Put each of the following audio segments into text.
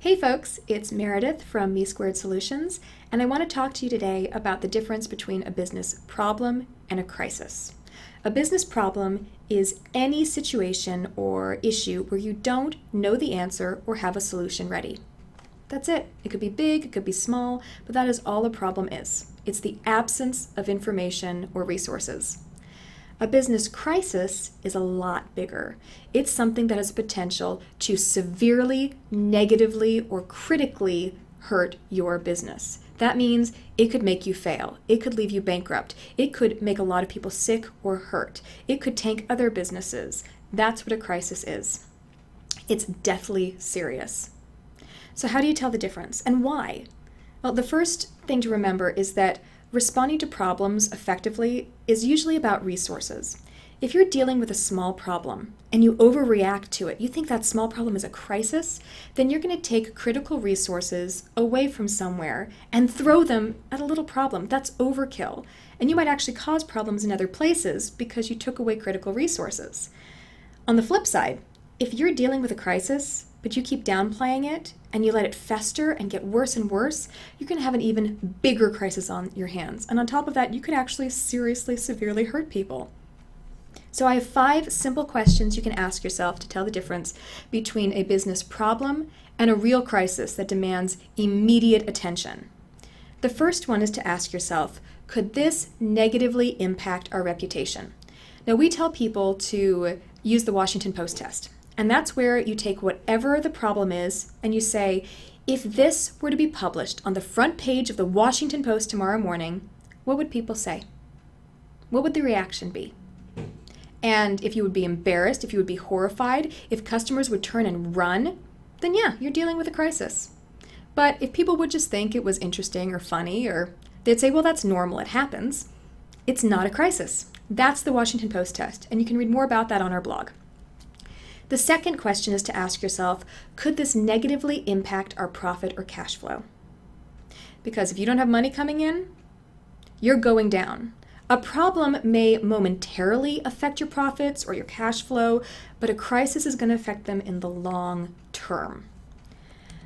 Hey folks, it's Meredith from Me Squared Solutions, and I want to talk to you today about the difference between a business problem and a crisis. A business problem is any situation or issue where you don't know the answer or have a solution ready. That's it. It could be big, it could be small, but that is all a problem is. It's the absence of information or resources. A business crisis is a lot bigger. It's something that has potential to severely, negatively, or critically hurt your business. That means it could make you fail. It could leave you bankrupt. It could make a lot of people sick or hurt. It could tank other businesses. That's what a crisis is. It's deathly serious. So how do you tell the difference and why? Well, the first thing to remember is that responding to problems effectively is usually about resources. If you're dealing with a small problem and you overreact to it, you think that small problem is a crisis, then you're going to take critical resources away from somewhere and throw them at a little problem. That's overkill. And you might actually cause problems in other places because you took away critical resources. On the flip side, if you're dealing with a crisis, but you keep downplaying it and you let it fester and get worse and worse, you're going to have an even bigger crisis on your hands. And on top of that, you could actually seriously, severely hurt people. So I have 5 simple questions you can ask yourself to tell the difference between a business problem and a real crisis that demands immediate attention. The first one is to ask yourself, could this negatively impact our reputation? Now, we tell people to use the Washington Post test. And that's where you take whatever the problem is and you say, if this were to be published on the front page of the Washington Post tomorrow morning, what would people say? What would the reaction be? And if you would be embarrassed, if you would be horrified, if customers would turn and run, then yeah, you're dealing with a crisis. But if people would just think it was interesting or funny, or they'd say, well, that's normal, it happens, it's not a crisis. That's the Washington Post test, and you can read more about that on our blog. The second question is to ask yourself, could this negatively impact our profit or cash flow? Because if you don't have money coming in, you're going down. A problem may momentarily affect your profits or your cash flow, but a crisis is going to affect them in the long term.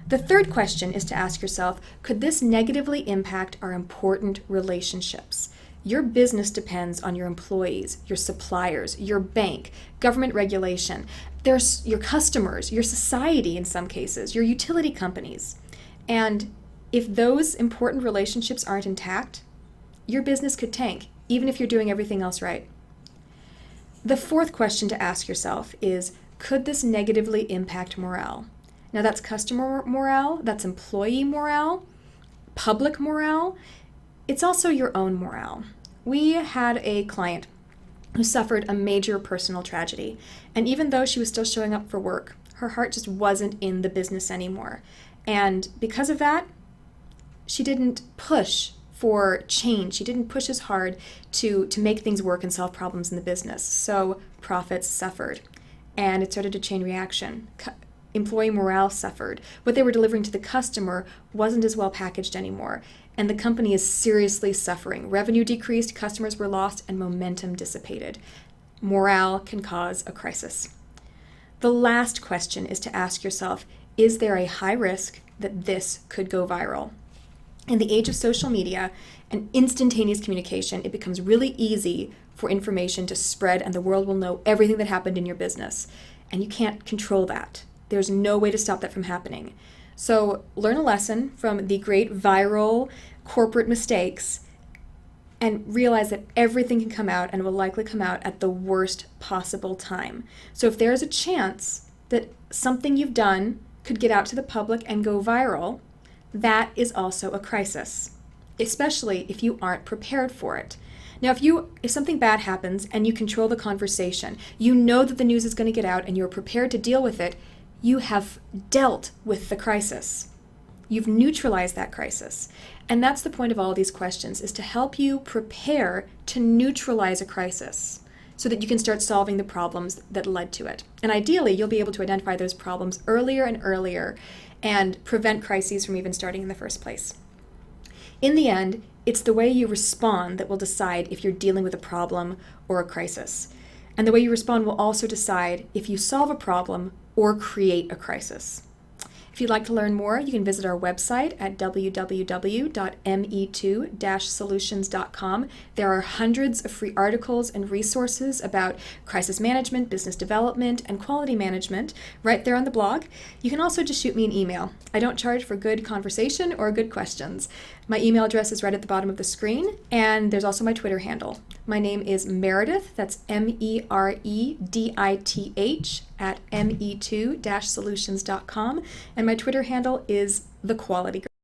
The third question is to ask yourself, could this negatively impact our important relationships? Your business depends on your employees, your suppliers, your bank, government regulation, there's your customers, your society in some cases, your utility companies. And if those important relationships aren't intact, your business could tank, even if you're doing everything else right. The fourth question to ask yourself is, could this negatively impact morale? Now that's customer morale, that's employee morale, public morale. It's also your own morale. We had a client who suffered a major personal tragedy, and even though she was still showing up for work, her heart just wasn't in the business anymore. And because of that, she didn't push for change. She didn't push as hard to make things work and solve problems in the business. So profits suffered, and it started a chain reaction. Employee morale suffered. What they were delivering to the customer wasn't as well packaged anymore, and the company is seriously suffering. Revenue decreased, customers were lost, and momentum dissipated. Morale can cause a crisis. The last question is to ask yourself, is there a high risk that this could go viral? In the age of social media and instantaneous communication, it becomes really easy for information to spread and the world will know everything that happened in your business, and you can't control that. There's no way to stop that from happening. So learn a lesson from the great viral corporate mistakes and realize that everything can come out and will likely come out at the worst possible time. So if there's a chance that something you've done could get out to the public and go viral, that is also a crisis, especially if you aren't prepared for it. Now, if something bad happens and you control the conversation, you know that the news is going to get out and you're prepared to deal with it, you have dealt with the crisis. You've neutralized that crisis. And that's the point of all of these questions, is to help you prepare to neutralize a crisis so that you can start solving the problems that led to it. And ideally, you'll be able to identify those problems earlier and earlier and prevent crises from even starting in the first place. In the end, it's the way you respond that will decide if you're dealing with a problem or a crisis. And the way you respond will also decide if you solve a problem or create a crisis. If you'd like to learn more, you can visit our website at www.me2-solutions.com. There are hundreds of free articles and resources about crisis management, business development, and quality management right there on the blog. You can also just shoot me an email. I don't charge for good conversation or good questions. My email address is right at the bottom of the screen, and there's also my Twitter handle. My name is Meredith, that's Meredith at me2-solutions.com, and my Twitter handle is The Quality Girl.